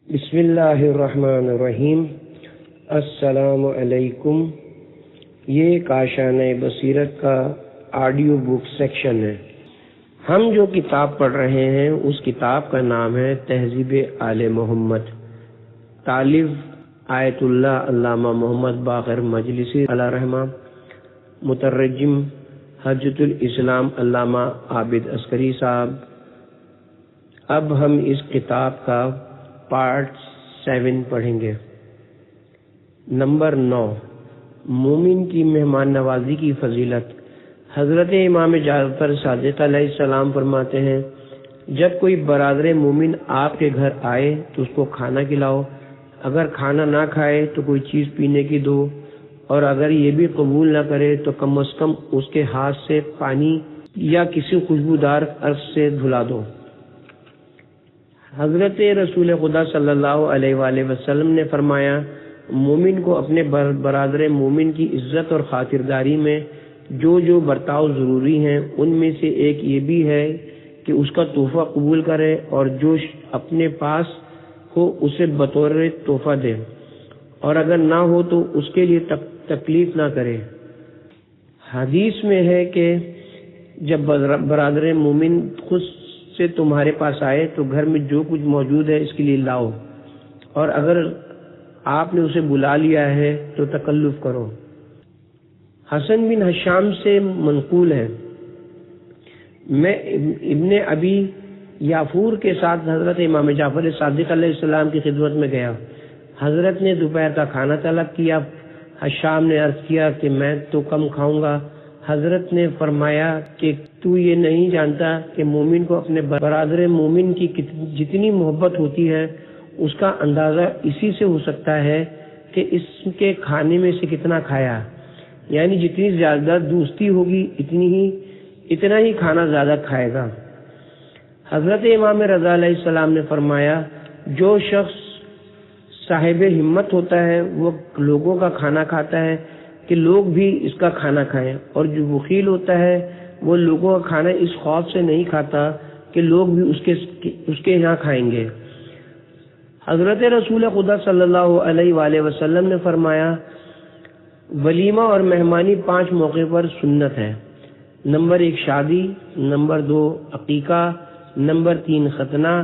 بسم اللہ الرحمن الرحیم۔ السلام علیکم۔ یہ کاشانۂ بصیرت کا آڈیو بک سیکشن ہے۔ ہم جو کتاب پڑھ رہے ہیں اس کتاب کا نام ہے تہذیب آل محمد، تالیف آیت اللہ علامہ محمد باقر مجلسی علیہ رحمہ، مترجم حجۃ الاسلام علامہ عابد عسکری صاحب۔ اب ہم اس کتاب کا پارٹ 7 پڑھیں گے۔ نمبر 9، مومن کی مہمان نوازی کی فضیلت۔ حضرت امام جعفر صادق علیہ السلام فرماتے ہیں، جب کوئی برادر مومن آپ کے گھر آئے تو اس کو کھانا کھلاؤ، اگر کھانا نہ کھائے تو کوئی چیز پینے کی دو، اور اگر یہ بھی قبول نہ کرے تو کم از کم اس کے ہاتھ سے پانی یا کسی خوشبودار عرق سے دھلا دو۔ حضرت رسول خدا صلی اللہ علیہ وآلہ وسلم نے فرمایا، مومن کو اپنے برادر مومن کی عزت اور خاطرداری میں جو برتاؤ ضروری ہیں ان میں سے ایک یہ بھی ہے کہ اس کا تحفہ قبول کرے اور جو اپنے پاس ہو اسے بطور تحفہ دے، اور اگر نہ ہو تو اس کے لیے تکلیف نہ کرے۔ حدیث میں ہے کہ جب برادر مومن خود سے تمہارے پاس آئے تو گھر میں جو کچھ موجود ہے اس کے لیے لاؤ، اور اگر آپ نے اسے بلا لیا ہے تو تکلف کرو۔ حسن بن حشام سے منقول ہے، میں ابن ابی یافور کے ساتھ حضرت امام جعفر صادق علیہ السلام کی خدمت میں گیا۔ حضرت نے دوپہر کا کھانا طلب کیا۔ حشام نے عرض کیا کہ میں تو کم کھاؤں گا۔ حضرت نے فرمایا کہ تو یہ نہیں جانتا کہ مومن کو اپنے برادر مومن کی جتنی محبت ہوتی ہے اس کا اندازہ اسی سے ہو سکتا ہے کہ اس کے کھانے میں سے کتنا کھایا، یعنی جتنی زیادہ دوستی ہوگی اتنا ہی کھانا زیادہ کھائے گا۔ حضرت امام رضا علیہ السلام نے فرمایا، جو شخص صاحب ہمت ہوتا ہے وہ لوگوں کا کھانا کھاتا ہے کہ لوگ بھی اس کا کھانا کھائیں، اور جو بخیل ہوتا ہے وہ لوگوں کا کھانا اس خوف سے نہیں کھاتا کہ لوگ بھی اس کے یہاں کھائیں گے۔ حضرت رسول خدا صلی اللہ علیہ وآلہ وسلم نے فرمایا، ولیمہ اور مہمانی 5 موقع پر سنت ہے۔ نمبر 1 شادی، نمبر 2 عقیقہ، نمبر 3 ختنہ،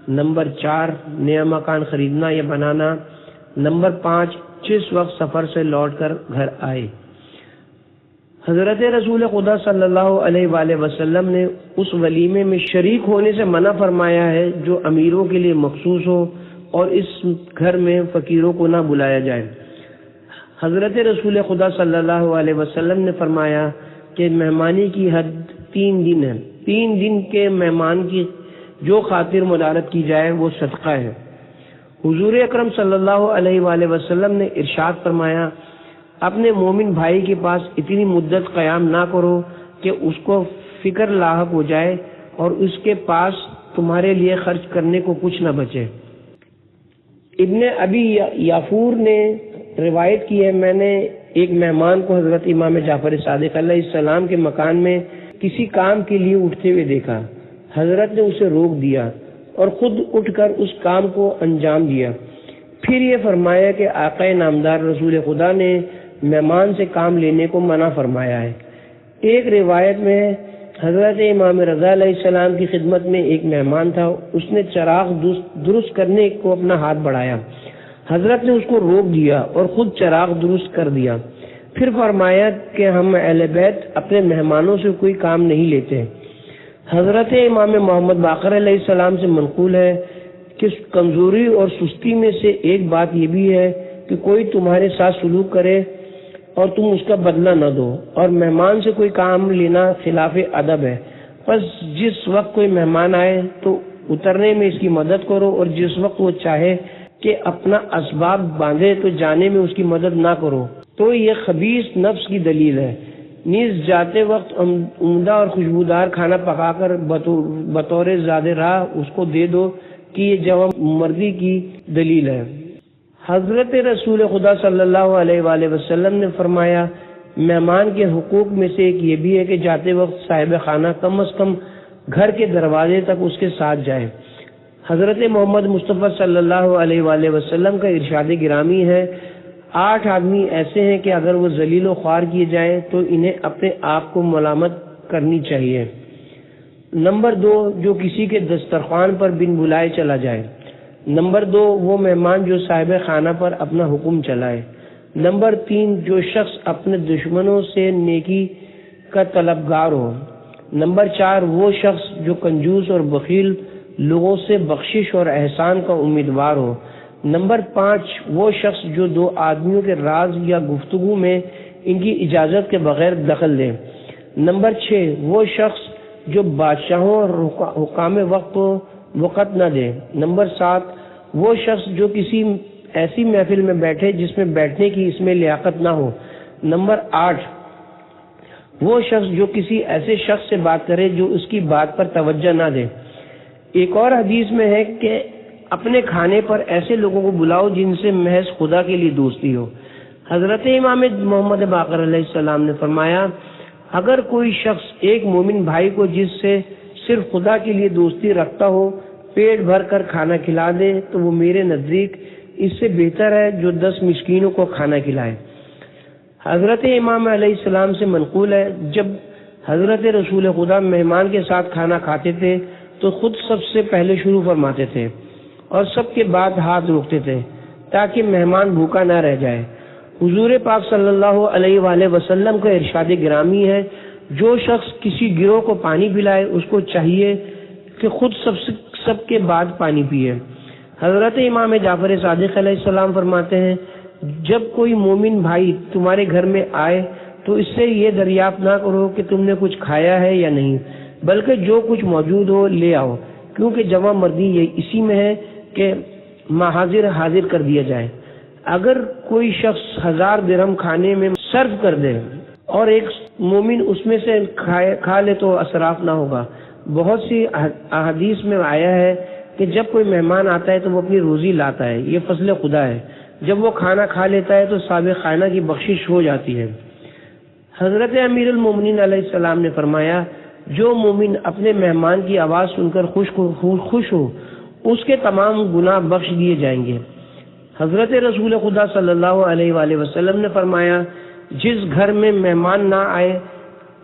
نمبر 4 نیا مکان خریدنا یا بنانا، نمبر 5 جس وقت سفر سے لوٹ کر گھر آئے۔ حضرت رسول خدا صلی اللہ علیہ وآلہ وسلم نے اس ولیمے میں شریک ہونے سے منع فرمایا ہے جو امیروں کے لیے مخصوص ہو، اور اس گھر میں فقیروں کو نہ بلایا جائے۔ حضرت رسول خدا صلی اللہ علیہ وسلم نے فرمایا کہ مہمانی کی حد 3 دن ہے۔ 3 دن کے مہمان کی جو خاطر مدارت کی جائے وہ صدقہ ہے۔ حضور اکرم صلی اللہ علیہ وآلہ وسلم نے ارشاد فرمایا، اپنے مومن بھائی کے پاس اتنی مدت قیام نہ کرو کہ اس کو فکر لاحق ہو جائے اور اس کے پاس تمہارے لیے خرچ کرنے کو کچھ نہ بچے۔ ابن ابی یافور نے روایت کی ہے، میں نے ایک مہمان کو حضرت امام جعفر صادق علیہ السلام کے مکان میں کسی کام کے لیے اٹھتے ہوئے دیکھا۔ حضرت نے اسے روک دیا اور خود اٹھ کر اس کام کو انجام دیا۔ پھر یہ فرمایا کہ آقا نامدار رسول خدا نے مہمان سے کام لینے کو منع فرمایا ہے۔ ایک روایت میں حضرت امام رضا علیہ السلام کی خدمت میں ایک مہمان تھا، اس نے چراغ درست کرنے کو اپنا ہاتھ بڑھایا۔ حضرت نے اس کو روک دیا اور خود چراغ درست کر دیا۔ پھر فرمایا کہ ہم اہل بیت اپنے مہمانوں سے کوئی کام نہیں لیتے۔ حضرت امام محمد باقر علیہ السلام سے منقول ہے کہ کمزوری اور سستی میں سے ایک بات یہ بھی ہے کہ کوئی تمہارے ساتھ سلوک کرے اور تم اس کا بدلہ نہ دو، اور مہمان سے کوئی کام لینا خلاف ادب ہے۔ بس جس وقت کوئی مہمان آئے تو اترنے میں اس کی مدد کرو، اور جس وقت وہ چاہے کہ اپنا اسباب باندھے تو جانے میں اس کی مدد نہ کرو، تو یہ خبیث نفس کی دلیل ہے۔ نیز جاتے وقت عمدہ اور خوشبودار کھانا پکا کر بطور زاد راہ اس کو دے دو کہ یہ جوان مردی کی دلیل ہے۔ حضرت رسول خدا صلی اللہ علیہ وآلہ وسلم نے فرمایا، مہمان کے حقوق میں سے ایک یہ بھی ہے کہ جاتے وقت صاحب خانہ کم از کم گھر کے دروازے تک اس کے ساتھ جائے۔ حضرت محمد مصطفیٰ صلی اللہ علیہ وآلہ وسلم کا ارشاد گرامی ہے، 8 آدمی ایسے ہیں کہ اگر وہ ذلیل و خوار کیے جائیں تو انہیں اپنے آپ کو ملامت کرنی چاہیے۔ نمبر 2، جو کسی کے دسترخوان پر بن بلائے چلا جائے۔ نمبر 2، وہ مہمان جو صاحب خانہ پر اپنا حکم چلائے۔ نمبر 3، جو شخص اپنے دشمنوں سے نیکی کا طلبگار ہو۔ نمبر 4، وہ شخص جو کنجوس اور بخیل لوگوں سے بخشش اور احسان کا امیدوار ہو۔ نمبر 5، وہ شخص جو 2 آدمیوں کے راز یا گفتگو میں ان کی اجازت کے بغیر دخل دے۔ نمبر 6، وہ شخص جو بادشاہوں اور حکام وقت کو وقت نہ دے۔ نمبر 7، وہ شخص جو کسی ایسی محفل میں بیٹھے جس میں بیٹھنے کی اس میں لیاقت نہ ہو۔ نمبر 8، وہ شخص جو کسی ایسے شخص سے بات کرے جو اس کی بات پر توجہ نہ دے۔ ایک اور حدیث میں ہے کہ اپنے کھانے پر ایسے لوگوں کو بلاؤ جن سے محض خدا کے لیے دوستی ہو۔ حضرت امام محمد باقر علیہ السلام نے فرمایا، اگر کوئی شخص ایک مومن بھائی کو جس سے صرف خدا کے لیے دوستی رکھتا ہو پیٹ بھر کر کھانا کھلا دے تو وہ میرے نزدیک اس سے بہتر ہے جو 10 مسکینوں کو کھانا کھلائے۔ حضرت امام علیہ السلام سے منقول ہے، جب حضرت رسول خدا مہمان کے ساتھ کھانا کھاتے تھے تو خود سب سے پہلے شروع فرماتے تھے اور سب کے بعد ہاتھ روکتے تھے تاکہ مہمان بھوکا نہ رہ جائے۔ حضور پاک صلی اللہ علیہ وآلہ وسلم کا ارشاد گرامی ہے، جو شخص کسی گروہ کو پانی پلائے اس کو چاہیے کہ خود سب کے بعد پانی پیے۔ حضرت امام جعفر صادق علیہ السلام فرماتے ہیں، جب کوئی مومن بھائی تمہارے گھر میں آئے تو اس سے یہ دریافت نہ کرو کہ تم نے کچھ کھایا ہے یا نہیں، بلکہ جو کچھ موجود ہو لے آؤ، کیونکہ جمع مردی یہ اسی میں ہے کہ حاضر حاضر کر دیا جائے۔ اگر کوئی شخص 1000 درہم کھانے میں صرف کر دے اور ایک مومن اس میں سے کھا لے تو اسراف نہ ہوگا۔ بہت سی احادیث میں آیا ہے کہ جب کوئی مہمان آتا ہے تو وہ اپنی روزی لاتا ہے، یہ فضل خدا ہے۔ جب وہ کھانا کھا لیتا ہے تو سابق خانہ کی بخشش ہو جاتی ہے۔ حضرت امیر المومنین علیہ السلام نے فرمایا، جو مومن اپنے مہمان کی آواز سن کر خوش ہو اس کے تمام گناہ بخش دیے جائیں گے۔ حضرت رسول خدا صلی اللہ علیہ وآلہ وسلم نے فرمایا، جس گھر میں مہمان نہ آئے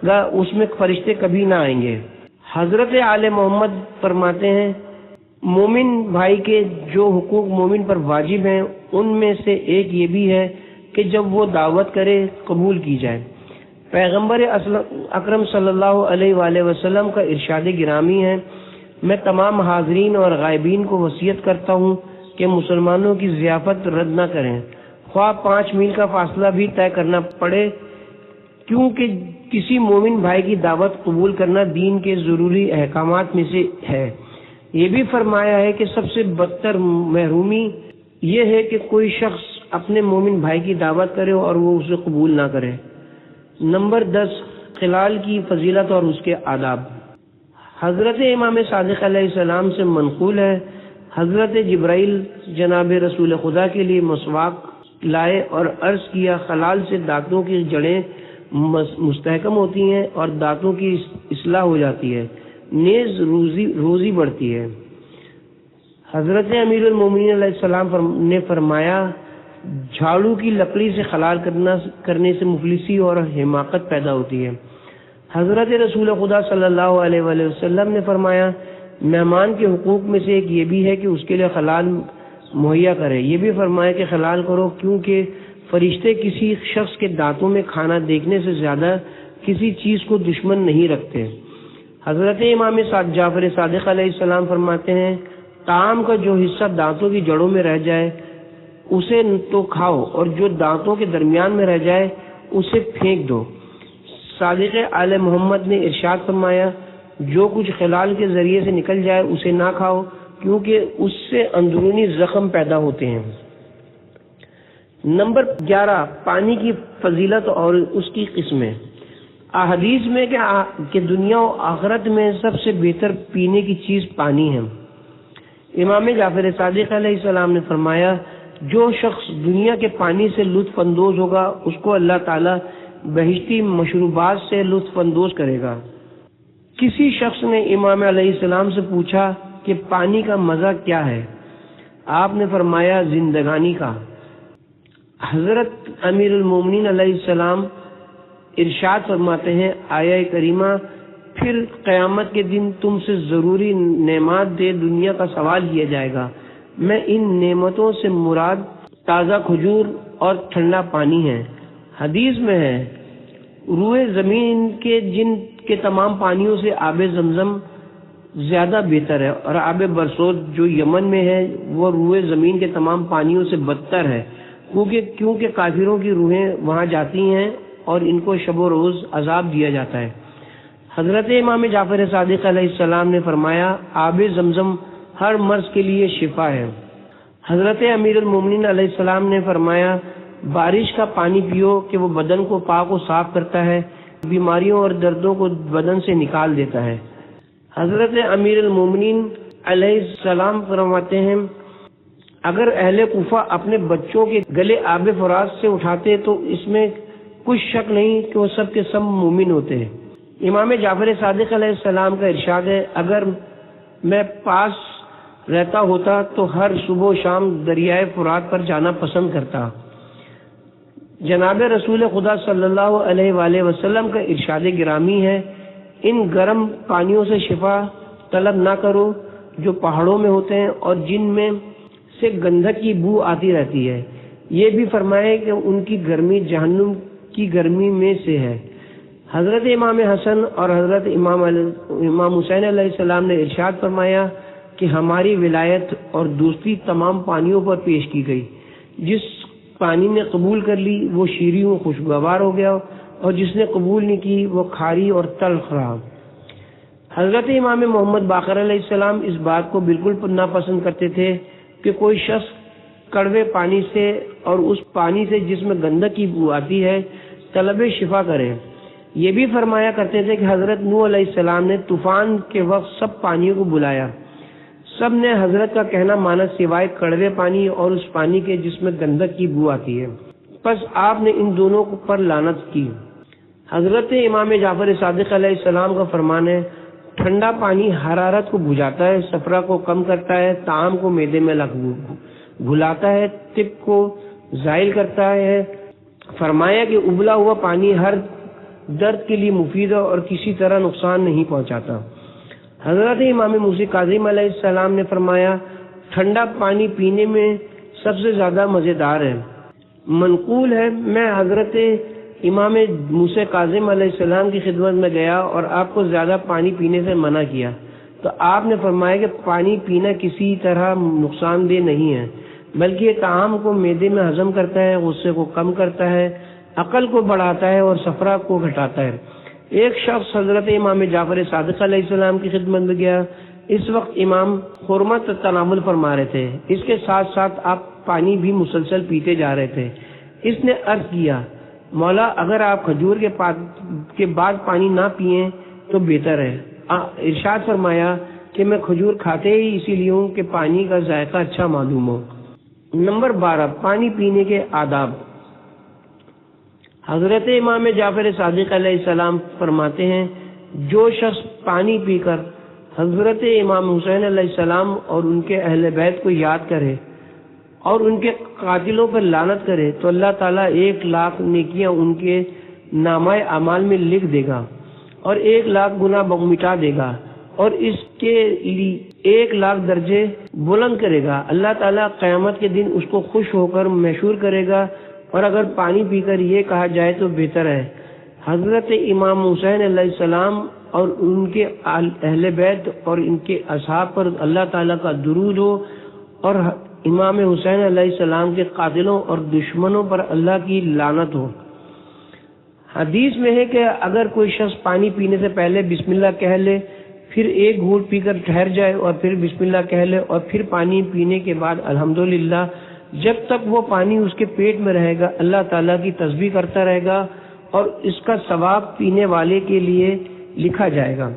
گا اس میں فرشتے کبھی نہ آئیں گے۔ حضرت آل محمد فرماتے ہیں، مومن بھائی کے جو حقوق مومن پر واجب ہیں ان میں سے ایک یہ بھی ہے کہ جب وہ دعوت کرے قبول کی جائے۔ پیغمبر اکرم صلی اللہ علیہ وآلہ وسلم کا ارشاد گرامی ہے، میں تمام حاضرین اور غائبین کو وصیت کرتا ہوں کہ مسلمانوں کی ضیافت رد نہ کریں، خواہ 5 میل کا فاصلہ بھی طے کرنا پڑے، کیونکہ کسی مومن بھائی کی دعوت قبول کرنا دین کے ضروری احکامات میں سے ہے۔ یہ بھی فرمایا ہے کہ سب سے بدتر محرومی یہ ہے کہ کوئی شخص اپنے مومن بھائی کی دعوت کرے اور وہ اسے قبول نہ کرے۔ نمبر 10، خلال کی فضیلت اور اس کے آداب۔ حضرت امام صادق علیہ السلام سے منقول ہے، حضرت جبرائیل جناب رسول خدا کے لیے مسواک لائے اور عرض کیا، خلال سے دانتوں کی جڑیں مستحکم ہوتی ہیں اور دانتوں کی اصلاح ہو جاتی ہے، نیز روزی بڑھتی ہے۔ حضرت امیر المومنین علیہ السلام نے فرمایا، جھاڑو کی لکڑی سے خلال کرنے سے مفلسی اور حماقت پیدا ہوتی ہے۔ حضرت رسول خدا صلی اللہ علیہ وآلہ وسلم نے فرمایا، مہمان کے حقوق میں سے ایک یہ بھی ہے کہ اس کے لیے خلال مہیا کرے۔ یہ بھی فرمایا کہ خلال کرو، کیونکہ فرشتے کسی شخص کے دانتوں میں کھانا دیکھنے سے زیادہ کسی چیز کو دشمن نہیں رکھتے۔ حضرت امام جعفر صادق علیہ السلام فرماتے ہیں، طعام کا جو حصہ دانتوں کی جڑوں میں رہ جائے اسے تو کھاؤ، اور جو دانتوں کے درمیان میں رہ جائے اسے پھینک دو۔ صادق آل محمد نے ارشاد فرمایا، جو کچھ خلال کے ذریعے سے نکل جائے اسے نہ کھاؤ، کیونکہ اس سے اندرونی زخم پیدا ہوتے ہیں۔ نمبر 11، پانی کی فضیلت اور اس کی قسمیں۔ احادیث میں کہ دنیا و آخرت میں سب سے بہتر پینے کی چیز پانی ہے۔ امام جعفر صادق علیہ السلام نے فرمایا، جو شخص دنیا کے پانی سے لطف اندوز ہوگا اس کو اللہ تعالی بہشتی مشروبات سے لطف اندوز کرے گا۔ کسی شخص نے امام علیہ السلام سے پوچھا کہ پانی کا مزہ کیا ہے؟ آپ نے فرمایا زندگانی کا۔ حضرت امیر المومنین علیہ السلام ارشاد فرماتے ہیں آیہ کریمہ، پھر قیامت کے دن تم سے ضروری نعمات دے دنیا کا سوال کیا جائے گا۔ میں ان نعمتوں سے مراد تازہ کھجور اور ٹھنڈا پانی ہے۔ حدیث میں ہے روئے زمین کے جن کے تمام پانیوں سے آب زمزم زیادہ بہتر ہے، اور آب برسوت جو یمن میں ہے وہ روئے زمین کے تمام پانیوں سے بدتر ہے، کیونکہ کافروں کی روحیں وہاں جاتی ہیں اور ان کو شب و روز عذاب دیا جاتا ہے۔ حضرت امام جعفر صادق علیہ السلام نے فرمایا آب زمزم ہر مرض کے لیے شفا ہے۔ حضرت امیر المومنین علیہ السلام نے فرمایا بارش کا پانی پیو کہ وہ بدن کو پاک و صاف کرتا ہے، بیماریوں اور دردوں کو بدن سے نکال دیتا ہے۔ حضرت امیر المومنین علیہ السلام فرماتے ہیں اگر اہل کوفہ اپنے بچوں کے گلے آب فرات سے اٹھاتے تو اس میں کچھ شک نہیں کہ وہ سب کے سب مومن ہوتے ہیں۔ امام جعفر صادق علیہ السلام کا ارشاد ہے اگر میں پاس رہتا ہوتا تو ہر صبح و شام دریائے فرات پر جانا پسند کرتا۔ جناب رسول خدا صلی اللہ علیہ وآلہ وسلم کا ارشاد گرامی ہے ان گرم پانیوں سے شفا طلب نہ کرو جو پہاڑوں میں ہوتے ہیں اور جن میں سے گندھک کی بو آتی رہتی ہے۔ یہ بھی فرمائے کہ ان کی گرمی جہنم کی گرمی میں سے ہے۔ حضرت امام حسن اور حضرت امام حسین علیہ السلام نے ارشاد فرمایا کہ ہماری ولایت اور دوستی تمام پانیوں پر پیش کی گئی، جس پانی نے قبول کر لی وہ شیریں و خوشگوار ہو گیا اور جس نے قبول نہیں کی وہ کھاری اور تلخ رہا۔ حضرت امام محمد باقر علیہ السلام اس بات کو بالکل ناپسند کرتے تھے کہ کوئی شخص کڑوے پانی سے اور اس پانی سے جس میں گندک کی بو آتی ہے طلب شفا کرے۔ یہ بھی فرمایا کرتے تھے کہ حضرت نوح علیہ السلام نے طوفان کے وقت سب پانیوں کو بلایا، سب نے حضرت کا کہنا مانا سوائے کڑوے پانی اور اس پانی کے جس میں گندک کی بو آتی ہے، پس آپ نے ان دونوں پر لعنت کی۔ حضرت امام جعفر صادق علیہ السلام کا فرمان ہے ٹھنڈا پانی حرارت کو بجھاتا ہے، صفرا کو کم کرتا ہے، طعام کو معدے میں گھلاتا ہے، طب کو زائل کرتا ہے۔ فرمایا کہ ابلا ہوا پانی ہر درد کے لیے مفید ہے اور کسی طرح نقصان نہیں پہنچاتا۔ حضرت امام موسی کاظم علیہ السلام نے فرمایا ٹھنڈا پانی پینے میں سب سے زیادہ مزیدار ہے۔ منقول ہے میں حضرت امام موسی کاظم علیہ السلام کی خدمت میں گیا اور آپ کو زیادہ پانی پینے سے منع کیا تو آپ نے فرمایا کہ پانی پینا کسی طرح نقصان دہ نہیں ہے، بلکہ یہ طعام کو معدے میں ہضم کرتا ہے، غصے کو کم کرتا ہے، عقل کو بڑھاتا ہے اور صفرا کو گھٹاتا ہے۔ ایک شخص حضرت امام جعفر صادق علیہ السلام کی خدمت میں گیا، اس وقت امام خرما تناول فرما رہے تھے، اس کے ساتھ ساتھ آپ پانی بھی مسلسل پیتے جا رہے تھے۔ اس نے عرض کیا مولا اگر آپ کھجور کے بعد پانی نہ پئیں تو بہتر ہے۔ ارشاد فرمایا کہ میں کھجور کھاتے ہی اسی لیے ہوں کہ پانی کا ذائقہ اچھا معلوم ہو۔ نمبر 12 پانی پینے کے آداب۔ حضرت امام جعفر صادق علیہ السلام فرماتے ہیں جو شخص پانی پی کر حضرت امام حسین علیہ السلام اور ان کے اہل بیت کو یاد کرے اور ان کے قاتلوں پر لعنت کرے تو اللہ تعالیٰ 1,00,000 نیکیاں ان کے نامہ اعمال میں لکھ دے گا اور 1,00,000 گناہ مٹا دے گا اور اس کے لیے 1,00,000 درجے بلند کرے گا۔ اللہ تعالیٰ قیامت کے دن اس کو خوش ہو کر محشور کرے گا، اور اگر پانی پی کر یہ کہا جائے تو بہتر ہے حضرت امام حسین علیہ السلام اور ان کے اہل بیت اور ان کے اصحاب پر اللہ تعالیٰ کا درود ہو اور امام حسین علیہ السلام کے قاتلوں اور دشمنوں پر اللہ کی لعنت ہو۔ حدیث میں ہے کہ اگر کوئی شخص پانی پینے سے پہلے بسم اللہ کہہ لے، پھر ایک گھونٹ پی کر ٹھہر جائے اور پھر بسم اللہ کہہ لے اور پھر پانی پینے کے بعد الحمدللہ، جب تک وہ پانی اس کے پیٹ میں رہے گا اللہ تعالیٰ کی تسبیح کرتا رہے گا اور اس کا ثواب پینے والے کے لیے لکھا جائے گا۔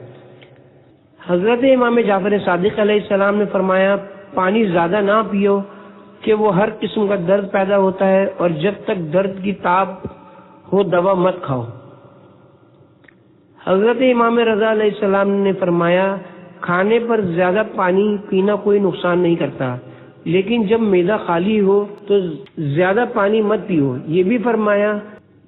حضرت امام جعفر صادق علیہ السلام نے فرمایا پانی زیادہ نہ پیو کہ وہ ہر قسم کا درد پیدا ہوتا ہے، اور جب تک درد کی تاب ہو دوا مت کھاؤ۔ حضرت امام رضا علیہ السلام نے فرمایا کھانے پر زیادہ پانی پینا کوئی نقصان نہیں کرتا، لیکن جب معدہ خالی ہو تو زیادہ پانی مت پیو۔ یہ بھی فرمایا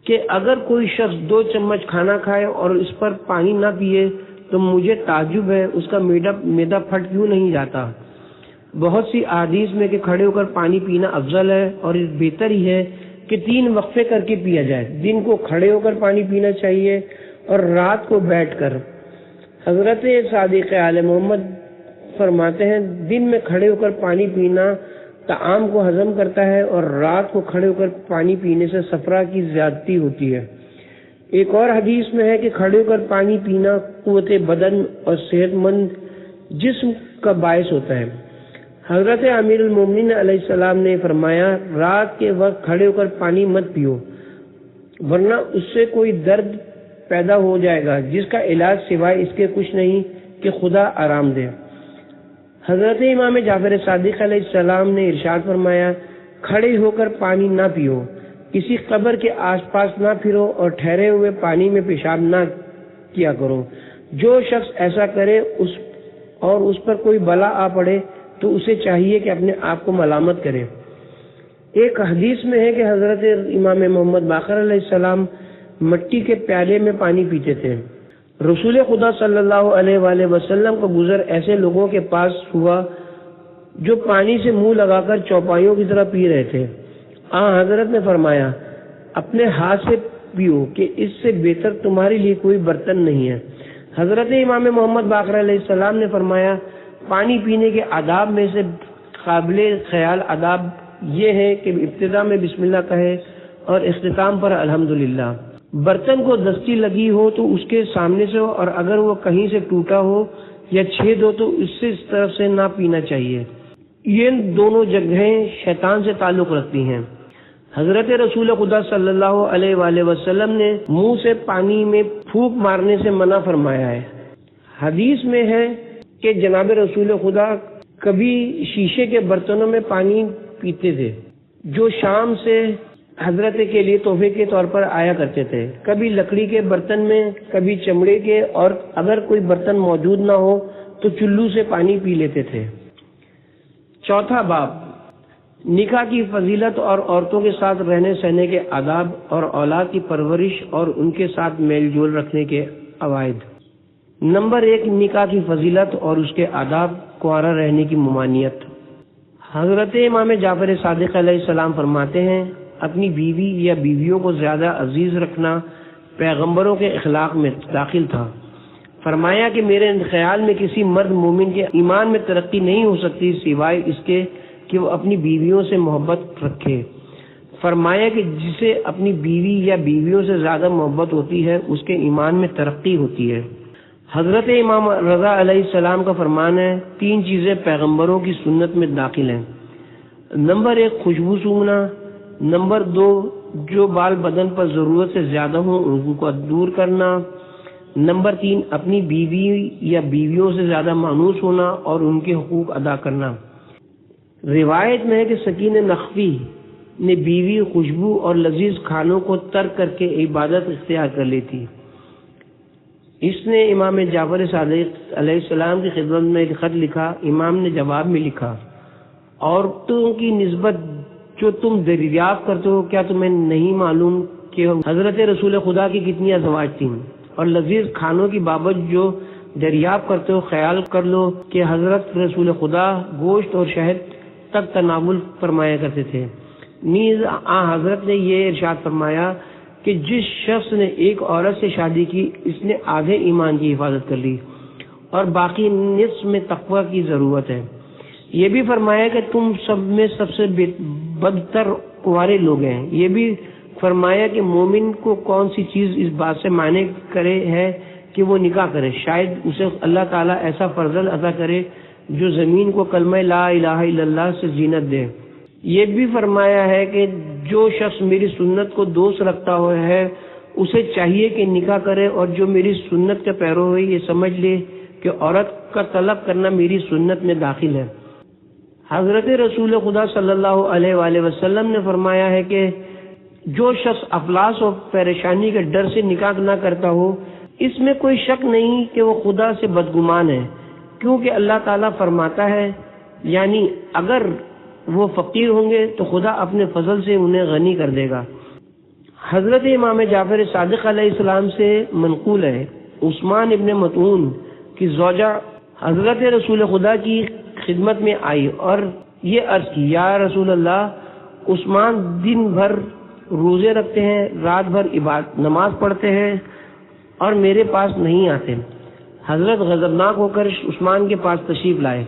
کہ اگر کوئی شخص 2 چمچ کھانا کھائے اور اس پر پانی نہ پیے تو مجھے تعجب ہے اس کا معدہ پھٹ کیوں نہیں جاتا۔ بہت سی احادیث میں کہ کھڑے ہو کر پانی پینا افضل ہے اور بہتر ہی ہے کہ 3 وقفے کر کے پیا جائے۔ دن کو کھڑے ہو کر پانی پینا چاہیے اور رات کو بیٹھ کر۔ حضرت صادق آل محمد فرماتے ہیں دن میں کھڑے ہو کر پانی پینا طعام کو ہضم کرتا ہے اور رات کو کھڑے ہو کر پانی پینے سے صفرا کی زیادتی ہوتی ہے۔ ایک اور حدیث میں ہے کہ کھڑے ہو کر پانی پینا قوت بدن اور صحت مند جسم کا باعث ہوتا ہے۔ حضرت امیر المومنین علیہ السلام نے فرمایا رات کے وقت کھڑے ہو کر پانی مت پیو ورنہ اس سے کوئی درد پیدا ہو جائے گا جس کا علاج سوائے اس کے کچھ نہیں کہ خدا آرام دے۔ حضرت امام جعفر صادق علیہ السلام نے ارشاد فرمایا کھڑے ہو کر پانی نہ پیو، کسی قبر کے آس پاس نہ پھرو اور ٹھہرے ہوئے پانی میں پیشاب نہ کیا کرو۔ جو شخص ایسا کرے اس پر کوئی بلا آ پڑے تو اسے چاہیے کہ اپنے آپ کو ملامت کرے۔ ایک حدیث میں ہے کہ حضرت امام محمد باقر علیہ السلام مٹی کے پیالے میں پانی پیتے تھے۔ رسول خدا صلی اللہ علیہ وآلہ وسلم کا گزر ایسے لوگوں کے پاس ہوا جو پانی سے منہ لگا کر چوپائیوں کی طرح پی رہے تھے۔ حضرت نے فرمایا اپنے ہاتھ سے پیو کہ اس سے بہتر تمہارے لیے کوئی برتن نہیں ہے۔ حضرت امام محمد باقر علیہ السلام نے فرمایا پانی پینے کے آداب میں سے قابل خیال آداب یہ ہے کہ ابتدا میں بسم اللہ کہے اور اختتام پر الحمدللہ۔ برتن کو دستی لگی ہو تو اس کے سامنے سے ہو اور اگر وہ کہیں سے ٹوٹا ہو یا چھید ہو تو اس طرف سے نہ پینا چاہیے۔ یہ دونوں جگہیں شیطان سے تعلق رکھتی ہیں۔ حضرت رسول خدا صلی اللہ علیہ وآلہ وسلم نے منہ سے پانی میں پھونک مارنے سے منع فرمایا ہے۔ حدیث میں ہے کہ جناب رسول خدا کبھی شیشے کے برتنوں میں پانی پیتے تھے جو شام سے حضرت کے لیے تحفے کے طور پر آیا کرتے تھے، کبھی لکڑی کے برتن میں کبھی چمڑے کے، اور اگر کوئی برتن موجود نہ ہو تو چلو سے پانی پی لیتے تھے۔ چوتھا باب نکاح کی فضیلت اور عورتوں کے ساتھ رہنے سہنے کے آداب اور اولاد کی پرورش اور ان کے ساتھ میل جول رکھنے کے فوائد۔ نمبر 1 نکاح کی فضیلت اور اس کے آداب، کنوارا رہنے کی ممانعت۔ حضرت امام جعفر صادق علیہ السلام فرماتے ہیں اپنی بیوی یا بیویوں کو زیادہ عزیز رکھنا پیغمبروں کے اخلاق میں داخل تھا۔ فرمایا کہ میرے خیال میں کسی مرد مومن کے ایمان میں ترقی نہیں ہو سکتی سوائے اس کے کہ وہ اپنی بیویوں سے محبت رکھے۔ فرمایا کہ جسے اپنی بیوی یا بیویوں سے زیادہ محبت ہوتی ہے اس کے ایمان میں ترقی ہوتی ہے۔ حضرت امام رضا علیہ السلام کا فرمان ہے 3 چیزیں پیغمبروں کی سنت میں داخل ہیں۔ نمبر 1 خوشبو سونگھنا، نمبر 2 جو بال بدن پر ضرورت سے زیادہ ہوں ان کو دور کرنا، نمبر 3 اپنی بیوی یا بیویوں سے زیادہ مانوس ہونا اور ان کے حقوق ادا کرنا۔ روایت میں ہے کہ سکینہ نخوی نے بیوی، خوشبو اور لذیذ کھانوں کو ترک کر کے عبادت اختیار کر لی تھی۔ اس نے امام جعفر صادق علیہ السلام کی خدمت میں ایک خط لکھا۔ امام نے جواب میں لکھا عورتوں کی نسبت جو تم دریافت کرتے ہو کیا تمہیں نہیں معلوم کہ حضرت رسول خدا کی کتنی ازواج تھیں، اور لذیذ کھانوں کی بابت جو دریافت کرتے ہو خیال کر لو کہ حضرت رسول خدا گوشت اور شہد تک تناول فرمایا کرتے تھے۔ نیز حضرت نے یہ ارشاد فرمایا کہ جس شخص نے ایک عورت سے شادی کی اس نے آدھے ایمان کی حفاظت کر لی اور باقی نصف میں تقوی کی ضرورت ہے۔ یہ بھی فرمایا کہ تم سب میں سب سے بدتر کنوارے لوگ ہیں۔ یہ بھی فرمایا کہ مومن کو کون سی چیز اس بات سے مانع کرے ہے کہ وہ نکاح کرے، شاید اسے اللہ تعالیٰ ایسا فضل عطا کرے جو زمین کو کلمہ لا الہ الا اللہ سے زینت دے۔ یہ بھی فرمایا ہے کہ جو شخص میری سنت کو دوست رکھتا ہوا ہے اسے چاہیے کہ نکاح کرے، اور جو میری سنت کا پیرو ہے یہ سمجھ لے کہ عورت کا طلب کرنا میری سنت میں داخل ہے۔ حضرت رسول خدا صلی اللہ علیہ وآلہ وسلم نے فرمایا ہے کہ جو شخص افلاس اور پریشانی کے ڈر سے نکاح نہ کرتا ہو اس میں کوئی شک نہیں کہ وہ خدا سے بدگمان ہے، کیونکہ اللہ تعالیٰ فرماتا ہے یعنی اگر وہ فقیر ہوں گے تو خدا اپنے فضل سے انہیں غنی کر دے گا۔ حضرت امام جعفر صادق علیہ السلام سے منقول ہے، عثمان ابن مطعون کی زوجہ حضرت رسول خدا کی خدمت میں آئی اور یہ عرض کی، یا رسول اللہ، عثمان دن بھر روزے رکھتے ہیں، رات بھر نماز پڑھتے ہیں اور میرے پاس نہیں آتے۔ حضرت غضبناک ہو کر عثمان کے پاس تشریف لائے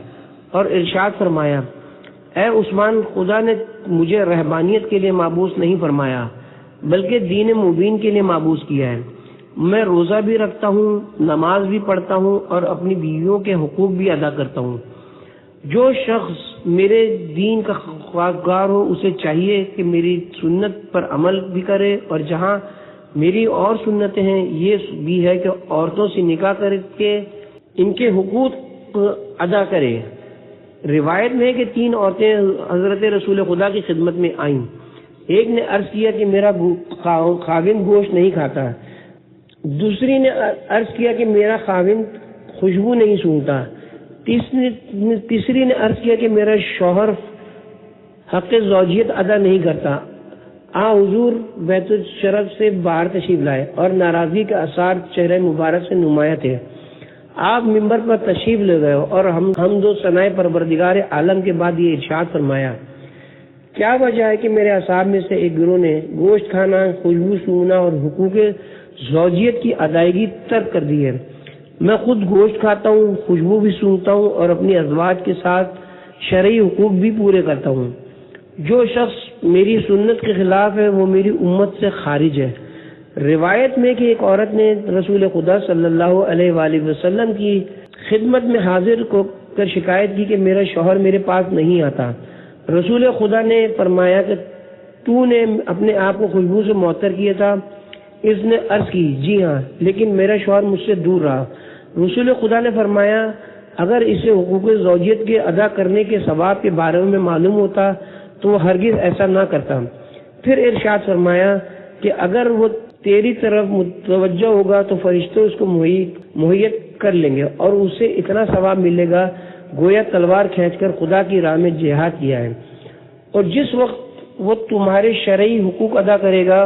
اور ارشاد فرمایا، اے عثمان، خدا نے مجھے رہبانیت کے لیے مابعوث نہیں فرمایا بلکہ دین مبین کے لیے مابعوث کیا ہے۔ میں روزہ بھی رکھتا ہوں، نماز بھی پڑھتا ہوں اور اپنی بیویوں کے حقوق بھی ادا کرتا ہوں۔ جو شخص میرے دین کا خواہشگار ہو اسے چاہیے کہ میری سنت پر عمل بھی کرے، اور جہاں میری اور سنتیں ہیں یہ بھی ہے کہ عورتوں سے نکاح کر کے ان کے حقوق ادا کرے۔ روایت میں ہے کہ 3 عورتیں حضرت رسول خدا کی خدمت میں آئیں۔ ایک نے عرض کیا کہ میرا خاوند گوشت نہیں کھاتا، دوسری نے عرض کیا کہ میرا خاوند خوشبو نہیں سونگھتا، تیسری نے عرض کیا کہ میرا شوہر حق زوجیت ادا نہیں کرتا۔ حضور بیت الشرف سے باہر تشریف لائے اور ناراضگی کے آثار چہرے مبارک سے نمایاں تھے۔ آپ ممبر پر تشریف لے گئے اور حمد و ثناء پروردگار عالم کے بعد یہ ارشاد فرمایا، کیا وجہ ہے کہ میرے اصحاب میں سے ایک گروہ نے گوشت کھانا، خوشبو سونگھنا اور حقوق زوجیت کی ادائیگی ترک کر دی ہے؟ میں خود گوشت کھاتا ہوں، خوشبو بھی سونگھتا ہوں اور اپنی ازواج کے ساتھ شرعی حقوق بھی پورے کرتا ہوں۔ جو شخص میری سنت کے خلاف ہے وہ میری امت سے خارج ہے۔ روایت میں کہ ایک عورت نے رسول خدا صلی اللہ علیہ وآلہ وسلم کی خدمت میں حاضر کو کر شکایت کی کہ میرا شوہر میرے پاس نہیں آتا۔ رسول خدا نے فرمایا کہ تو نے اپنے آپ کو خوشبو سے معطر کیا تھا؟ اس نے عرض کی، جی ہاں، لیکن میرا شوہر مجھ سے دور رہا۔ رسول خدا نے فرمایا، اگر اسے حقوق زوجیت کے ادا کرنے کے ثواب کے بارے میں معلوم ہوتا تو وہ ہرگز ایسا نہ کرتا۔ پھر ارشاد فرمایا کہ اگر وہ تیری طرف متوجہ ہوگا تو فرشتے اس کو مہیت کر لیں گے اور اسے اتنا ثواب ملے گا گویا تلوار کھینچ کر خدا کی راہ میں جہاد کیا ہے۔ اور جس وقت وہ تمہارے شرعی حقوق ادا کرے گا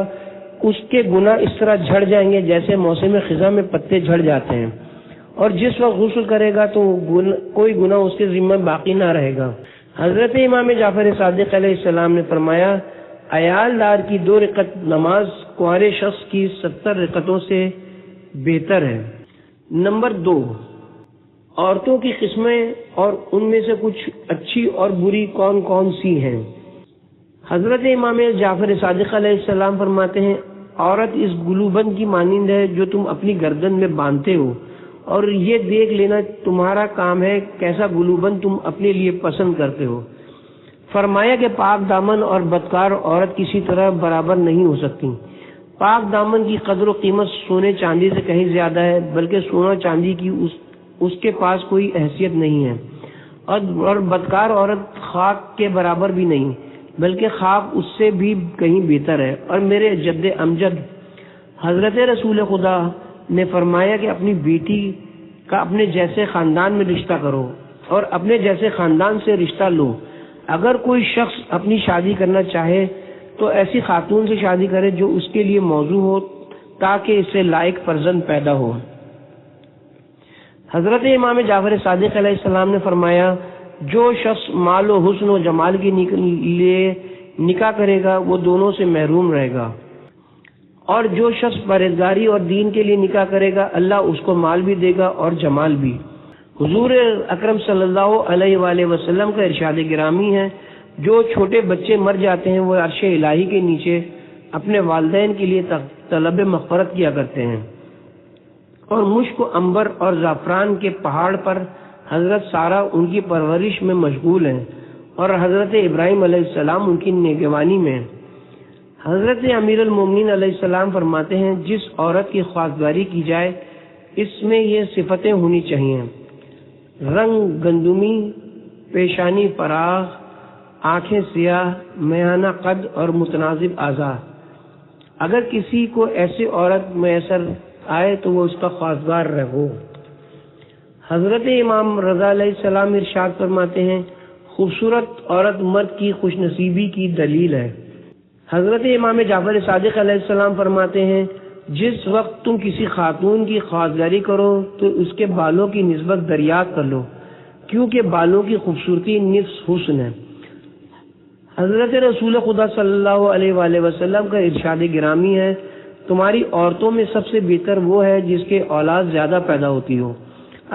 اس کے گناہ اس طرح جھڑ جائیں گے جیسے موسم خزاں میں پتے جھڑ جاتے ہیں، اور جس وقت غسل کرے گا تو کوئی گناہ اس کے ذمہ باقی نہ رہے گا۔ حضرت امام جعفر صادق علیہ السلام نے فرمایا، عیال دار کی 2 رکعت نماز کنوارے شخص کی 70 رکعتوں سے بہتر ہے۔ نمبر 2، عورتوں کی قسمیں اور ان میں سے کچھ اچھی اور بری کون کون سی ہیں؟ حضرت امام جعفر صادق علیہ السلام فرماتے ہیں، عورت اس گلوبند کی مانند ہے جو تم اپنی گردن میں باندھتے ہو، اور یہ دیکھ لینا تمہارا کام ہے کیسا گلوبند تم اپنے لیے پسند کرتے ہو۔ فرمایا کہ پاک دامن اور بدکار عورت کسی طرح برابر نہیں ہو سکتی۔ پاک دامن کی قدر و قیمت سونے چاندی سے کہیں زیادہ ہے، بلکہ سونا چاندی کی اس کے پاس کوئی حیثیت نہیں ہے، اور بدکار عورت خاک کے برابر بھی نہیں، بلکہ خاک اس سے بھی کہیں بہتر ہے۔ اور میرے جد امجد حضرت رسول خدا نے فرمایا کہ اپنی بیٹی کا اپنے جیسے خاندان میں رشتہ کرو اور اپنے جیسے خاندان سے رشتہ لو۔ اگر کوئی شخص اپنی شادی کرنا چاہے تو ایسی خاتون سے شادی کرے جو اس کے لیے موزوں ہو تاکہ اس سے لائق فرزند پیدا ہو۔ حضرت امام جعفر صادق علیہ السلام نے فرمایا، جو شخص مال و حسن و جمال کے لیے نکاح کرے گا وہ دونوں سے محروم رہے گا، اور جو شخص پرہیزگاری اور دین کے لیے نکاح کرے گا اللہ اس کو مال بھی دے گا اور جمال بھی۔ حضور اکرم صلی اللہ علیہ وآلہ وسلم کا ارشاد گرامی ہے، جو چھوٹے بچے مر جاتے ہیں وہ عرش الہی کے نیچے اپنے والدین کے لیے طلب مغفرت کیا کرتے ہیں، اور مشک و عنبر اور زعفران کے پہاڑ پر حضرت سارہ ان کی پرورش میں مشغول ہیں، اور حضرت ابراہیم علیہ السلام ان کی نگہبانی میں۔ حضرت امیر المومنین علیہ السلام فرماتے ہیں، جس عورت کی خواستگاری کی جائے اس میں یہ صفتیں ہونی چاہیے: رنگ گندمی، پیشانی فراخ، آنکھیں سیاہ، میانہ قد اور متناسب اعضاء۔ اگر کسی کو ایسی عورت میسر آئے تو وہ اس کا خواستگار ہو۔ حضرت امام رضا علیہ السلام ارشاد فرماتے ہیں خوبصورت عورت مرد کی خوش نصیبی کی دلیل ہے۔ حضرت امام جعفر صادق علیہ السلام فرماتے ہیں جس وقت تم کسی خاتون کی خواستگاری کرو تو اس کے بالوں کی نسبت دریافت کر لو، کیونکہ بالوں کی خوبصورتی نصف حسن ہے۔ حضرت رسول خدا صلی اللہ علیہ وآلہ وسلم کا ارشاد گرامی ہے تمہاری عورتوں میں سب سے بہتر وہ ہے جس کے اولاد زیادہ پیدا ہوتی ہو،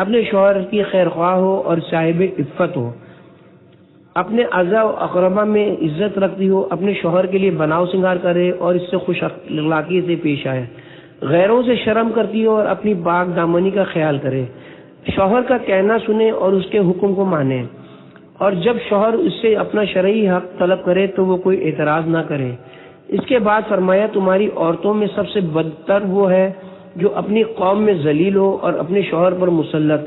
اپنے شوہر کی خیر خواہ ہو اور صاحب عفت ہو، اپنے اعضاء و اقربا میں عزت رکھتی ہو، اپنے شوہر کے لیے بناؤ سنگار کرے اور اس سے خوش اخلاقی سے پیش آئے، غیروں سے شرم کرتی ہو اور اپنی پاک دامنی کا خیال کرے، شوہر کا کہنا سنے اور اس کے حکم کو مانے، اور جب شوہر اس سے اپنا شرعی حق طلب کرے تو وہ کوئی اعتراض نہ کرے۔ اس کے بعد فرمایا تمہاری عورتوں میں سب سے بدتر وہ ہے جو اپنی قوم میں ذلیل ہو اور اپنے شوہر پر مسلط،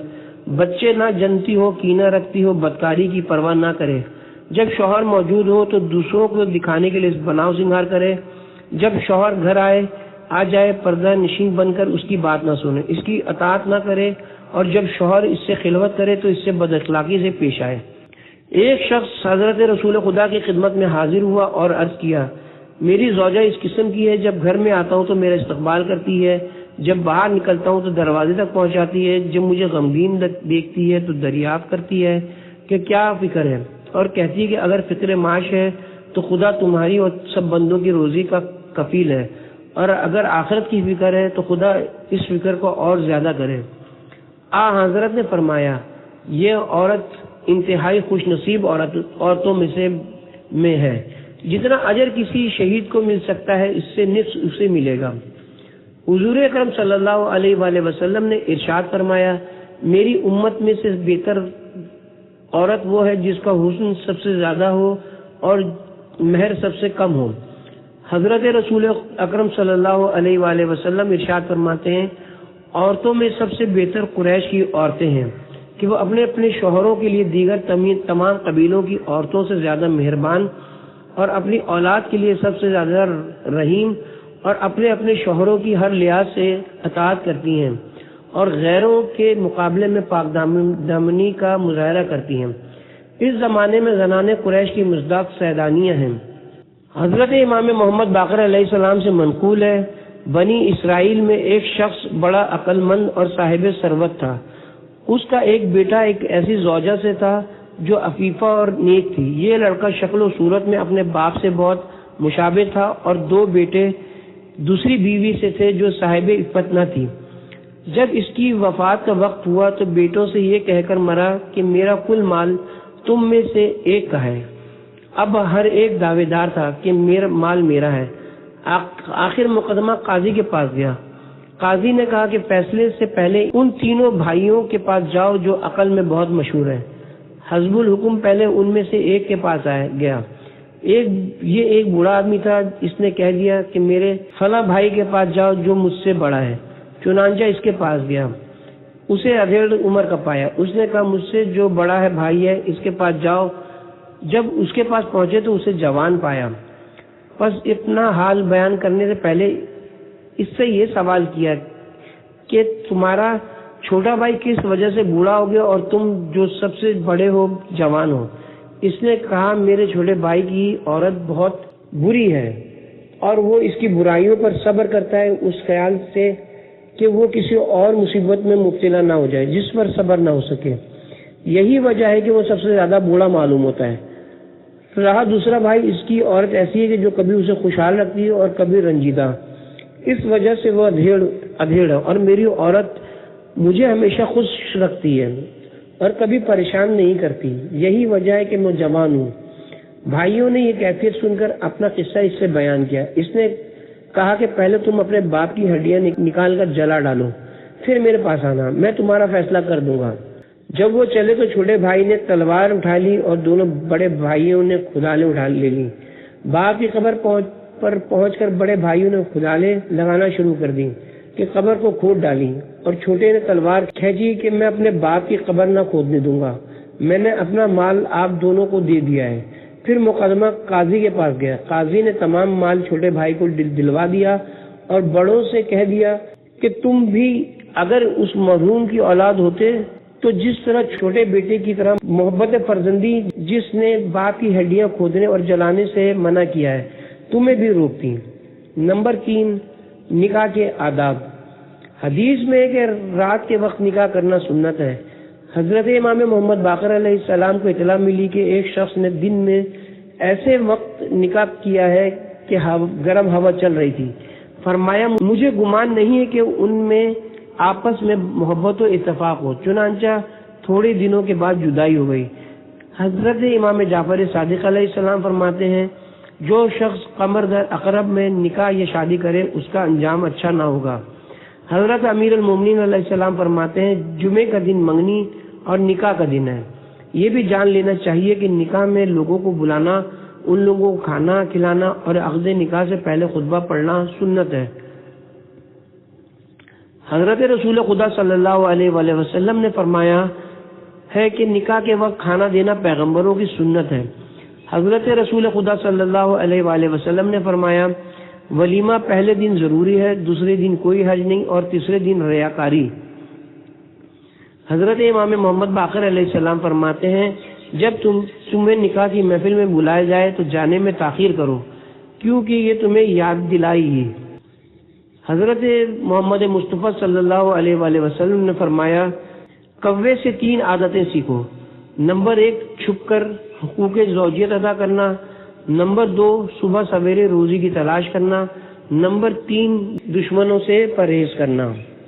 بچے نہ جنتی ہو، کینہ رکھتی ہو، بدکاری کی پرواہ نہ کرے، جب شوہر موجود ہو تو دوسروں کو دکھانے کے لیے بناؤ سنگار کرے، جب شوہر گھر آ جائے پردہ نشین بن کر اس کی بات نہ سنے، اس کی اطاعت نہ کرے، اور جب شوہر اس سے خلوت کرے تو اس سے بد اخلاقی سے پیش آئے۔ ایک شخص حضرت رسول خدا کی خدمت میں حاضر ہوا اور عرض کیا میری زوجہ اس قسم کی ہے، جب گھر میں آتا ہوں تو میرا استقبال کرتی ہے، جب باہر نکلتا ہوں تو دروازے تک پہنچاتی ہے، جب مجھے غمگین دیکھتی ہے تو دریافت کرتی ہے کہ کیا فکر ہے، اور کہتی ہے کہ اگر فکر معاش ہے تو خدا تمہاری اور سب بندوں کی روزی کا کفیل ہے، اور اگر آخرت کی فکر ہے تو خدا اس فکر کو اور زیادہ کرے۔ حضرت نے فرمایا یہ عورت انتہائی خوش نصیب عورتوں میں ہے، جتنا اجر کسی شہید کو مل سکتا ہے اس سے نصف اسے ملے گا۔ حضور اکرم صلی اللہ علیہ وآلہ وسلم نے ارشاد فرمایا میری امت میں سے بہتر عورت وہ ہے جس کا حسن سب سے زیادہ ہو اور مہر سب سے کم ہو۔ حضرت رسول اکرم صلی اللہ علیہ وآلہ وسلم ارشاد فرماتے ہیں عورتوں میں سب سے بہتر قریش کی عورتیں ہیں کہ وہ اپنے اپنے شوہروں کے لیے دیگر تمام قبیلوں کی عورتوں سے زیادہ مہربان اور اپنی اولاد کے لیے سب سے زیادہ رحیم اور اپنے اپنے شوہروں کی ہر لحاظ سے اطاعت کرتی ہیں اور غیروں کے مقابلے میں پاک دامنی کا مظاہرہ کرتی ہیں۔ اس زمانے میں زنانِ قریش کی مصداق سیدانیاں ہیں۔ حضرت امام محمد باقر علیہ السلام سے منقول ہے بنی اسرائیل میں ایک شخص بڑا عقل مند اور صاحب ثروت تھا، اس کا ایک بیٹا ایک ایسی زوجہ سے تھا جو عفیفہ اور نیک تھی۔ یہ لڑکا شکل و صورت میں اپنے باپ سے بہت مشابہ تھا اور دو بیٹے دوسری بیوی سے تھے جو صاحب عفت نہ تھی۔ جب اس کی وفات کا وقت ہوا تو بیٹوں سے یہ کہہ کر مرا کہ میرا کل مال تم میں سے ایک کا ہے۔ اب ہر ایک دعوے دار تھا کہ میرا مال میرا ہے۔ آخر مقدمہ قاضی کے پاس گیا۔ قاضی نے کہا کہ فیصلے سے پہلے ان تینوں بھائیوں کے پاس جاؤ جو عقل میں بہت مشہور ہیں۔ حزب الحکم پہلے ان میں سے ایک کے پاس گیا۔ یہ ایک بوڑھا آدمی تھا، اس نے کہہ دیا کہ میرے فلاں بھائی کے پاس جاؤ جو مجھ سے بڑا ہے۔ چنانچہ اس کے پاس گیا، اسے ادھیڑ عمر کا پایا۔ اس نے کہا مجھ سے جو بڑا ہے بھائی ہے اس کے پاس جاؤ۔ جب اس کے پاس پہنچے تو اسے جوان پایا۔ بس اتنا حال بیان کرنے سے پہلے اس سے یہ سوال کیا کہ تمہارا چھوٹا بھائی کس وجہ سے بوڑھا ہو گیا اور تم جو سب سے بڑے ہو جوان ہو؟ اس نے کہا میرے چھوٹے بھائی کی عورت بہت بری ہے اور وہ اس کی برائیوں پر صبر کرتا ہے اس خیال سے کہ وہ کسی اور مصیبت میں مبتلا نہ ہو جائے جس پر صبر نہ ہو سکے، یہی وجہ ہے کہ وہ سب سے زیادہ بوڑھا معلوم ہوتا ہے۔ رہا دوسرا بھائی، اس کی عورت ایسی ہے کہ جو کبھی اسے خوشحال رکھتی ہے اور کبھی رنجیدہ، اس وجہ سے وہ ادھیڑ ہے، اور میری عورت مجھے ہمیشہ خوش رکھتی ہے اور کبھی پریشان نہیں کرتی، یہی وجہ ہے کہ میں جوان ہوں۔ بھائیوں نے یہ کیفیت سن کر اپنا قصہ اس سے بیان کیا۔ اس نے کہا کہ پہلے تم اپنے باپ کی ہڈیاں نکال کر جلا ڈالو، پھر میرے پاس آنا، میں تمہارا فیصلہ کر دوں گا۔ جب وہ چلے تو چھوٹے بھائی نے تلوار اٹھا لی اور دونوں بڑے بھائیوں نے کھدالیں اٹھا لے لی۔ باپ کی قبر پر پہنچ کر بڑے بھائیوں نے کھدالیں لگانا شروع کر دی کہ قبر کو کھود ڈالی، اور چھوٹے نے تلوار کھینچی کہ میں اپنے باپ کی قبر نہ کھودنے دوں گا، میں نے اپنا مال آپ دونوں کو دے دیا ہے۔ پھر مقدمہ قاضی کے پاس گیا۔ قاضی نے تمام مال چھوٹے بھائی کو دلوا دیا اور بڑوں سے کہہ دیا کہ تم بھی اگر اس مرحوم کی اولاد ہوتے تو جس طرح چھوٹے بیٹے کی طرح محبت فرزندی جس نے باپ کی ہڈیاں کھودنے اور جلانے سے منع کیا ہے تمہیں بھی روکتی۔ نمبر 3، نکاح کے آداب۔ حدیث میں ہے کہ رات کے وقت نکاح کرنا سنت ہے۔ حضرت امام محمد باقر علیہ السلام کو اطلاع ملی کہ ایک شخص نے دن میں ایسے وقت نکاح کیا ہے کہ گرم ہوا چل رہی تھی۔ فرمایا مجھے گمان نہیں ہے کہ ان میں آپس میں محبت و اتفاق ہو، چنانچہ تھوڑے دنوں کے بعد جدائی ہو گئی۔ حضرت امام جعفر صادق علیہ السلام فرماتے ہیں جو شخص قمر در عقرب میں نکاح یا شادی کرے اس کا انجام اچھا نہ ہوگا۔ حضرت امیر المومنین علیہ السلام فرماتے ہیں جمعے کا دن منگنی اور نکاح کا دن ہے۔ یہ بھی جان لینا چاہیے کہ نکاح میں لوگوں کو بلانا، ان لوگوں کو کھانا کھلانا اور عقد نکاح سے پہلے خطبہ پڑھنا سنت ہے۔ حضرت رسول خدا صلی اللہ علیہ وآلہ وسلم نے فرمایا ہے کہ نکاح کے وقت کھانا دینا پیغمبروں کی سنت ہے۔ حضرت رسول خدا صلی اللہ علیہ وآلہ وسلم نے فرمایا ولیمہ پہلے دن ضروری ہے، دوسرے دن کوئی حرج نہیں اور تیسرے دن ریاکاری۔ حضرت امام محمد باقر علیہ السلام فرماتے ہیں جب تمہیں نکاح کی محفل میں بلایا جائے تو جانے میں تاخیر کرو کیونکہ یہ تمہیں یاد دلائے گی۔ حضرت محمد مصطفیٰ صلی اللہ علیہ وآلہ وسلم نے فرمایا کوے سے 3 عادتیں سیکھو۔ نمبر 1، چھپ کر حقوق زوجیت ادا کرنا۔ نمبر 2، صبح سویرے روزی کی تلاش کرنا۔ نمبر 3، دشمنوں سے پرہیز کرنا۔